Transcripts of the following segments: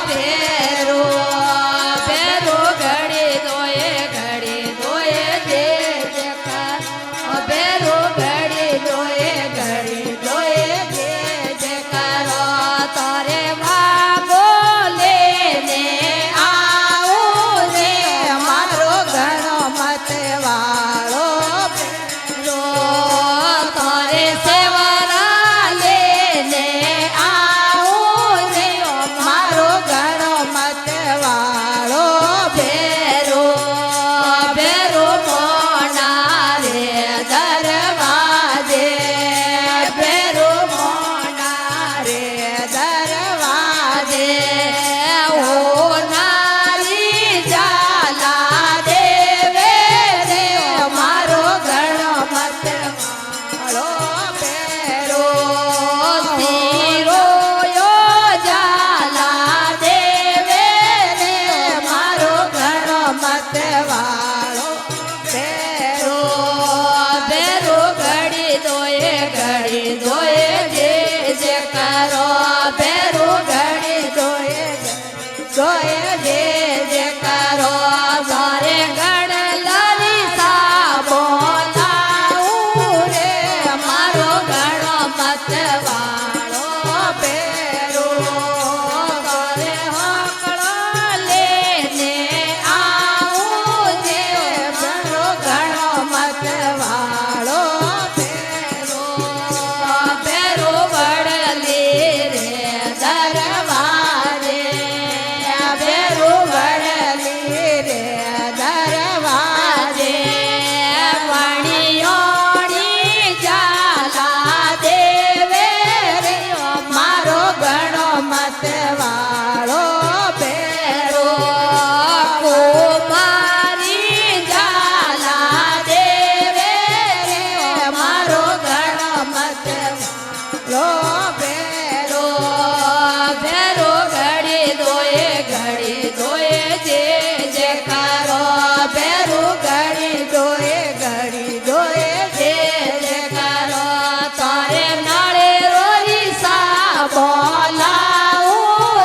ભેરો ભેરો ઘડી દોએ જે જકાર ભેરો ઘડી દોએ જે જકારો તારે વાગો લેને આવું રે મારો ઘણો મત વાળો ભેરો તારે સેવરા લેને આવું રે મારો ઘણો મત વાળો ભેરો ભેરો મોના રે દરવાજે ભેરો મોના રે દરવાજે ઓ નારી ઝાલા દેવે રે મારો ઘણો મત વાળો ભેરો તીરો યો ઝાલા દેવે રે મારો ઘણો મત વાળો ભેરો ભેરો ઘડી દોએ જે કરો ભેરો ઘડી દોએ જે કરો મારે ગણલરી સાબો લાવું રે મારો ઘણો મત વાળો ભેરો કરે હોકળો લેને આવું જે મારો ઘણો મત વાળો ભેરો ભેરો વડલી રે દરવાજે ભેરો વડલી રે દરવાજે વણિયોણી ઝાલા દેવે રે મારો ઘણો મત વાળો ભેરો કુમારી ઝાલા દેવે રે મારો ઘણો મત વાળો ભેરો ભેરો ઘડી દોએ જે જકારો ભેરો ઘડી દોએ જે જકારો તારે નાળે રોરી સા બોલાવું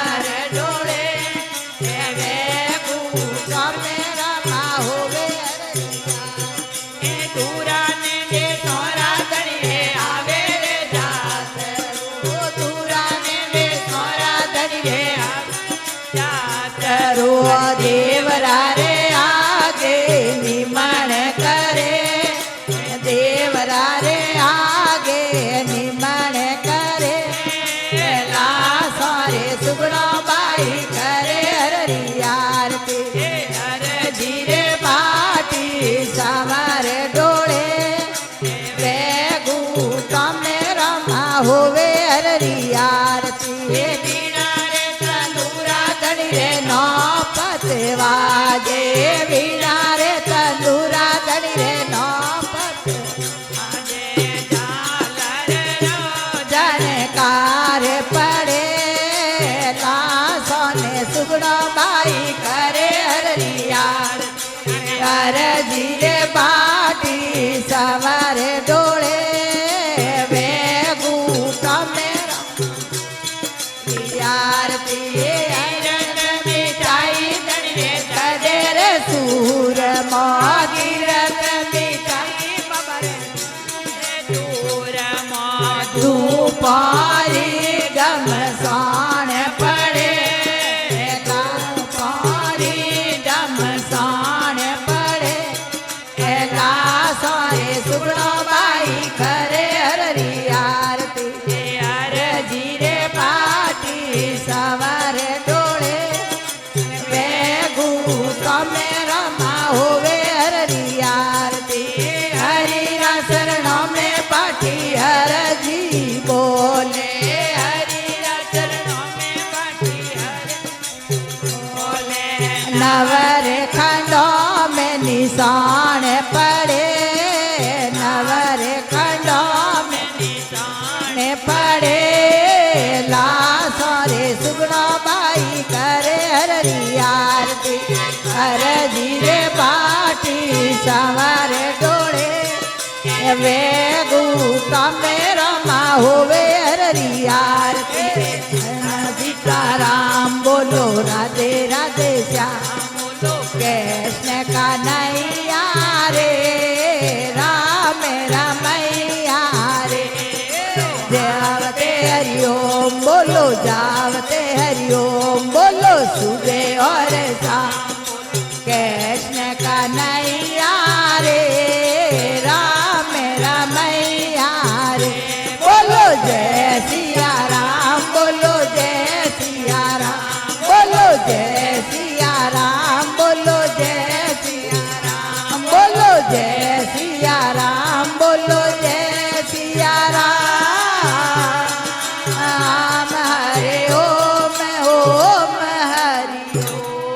સવારે ડોળે વેગું તમને રમા હોવે એ દુરાને જે સોરા ધણીએ આવે રે જાતરું તુરાને બે સોરા ધરીએ જાતરું રો દેવરા રે આગે નિમણ કરે દેવરા રે આગે નિમણ કરે લાસારે સુગણો બાઈ કરે હરિયારતી ધીરે પાટી સવારે ડોળે વેગું તમને રમા હોવે હરિયારતી દીનારે તંદુરા ધણી રે નો પતવાજે વીણા રે તંદુરા ધણી રે નો આજે ઝાલર રો જનકાર પડે લાસોને સુગણો બાઈ કરે હરિયાર હરજી રે બાટી સવારે ડોળે વેગું તમને યારતી મીઠાઈ ધણીએ કદે રે સૂર મોગીરત મીઠાઈ બબરે દૂરમાં ધૂપારી ગમસાણ પડે પારી ગમસાણ પડે એલા સોરે સુગણો બાઈ કરે હરિયારતી હરજી રે પાટી સવારે ડોળે વેગું તમે રમા હોવે હરિયારતી હરિના શરણો મેં પાટી હરજી બોલે હરિના શરણો મેં પાટી બોલે નવરે ખંડો મેં નિશાન પડે નવરે ખંડો મેં નિશાન ને પડે લાસોરે સુગણો બાઈ કરે હરિયારતી હરજી રે પાટી સવારે ડોળે વેગું તમે રમા હોવે હરિયારતી સીતારામ બોલો રાધે રાધે શ્યામ બોલો કૃષ્ણ કનૈયા રે રામ રમૈયા રે જાવતે હરિઓમ બોલો જાવતે હરિઓમ બોલો સુબે और शाम कृष्ण कन्हैया रे राम रमैया रे बोलो जय सिया राम बोलो जय सिया राम बोलो जय सिया राम बोलो जय सिया राम बोलो जय सिया राम बोलो जय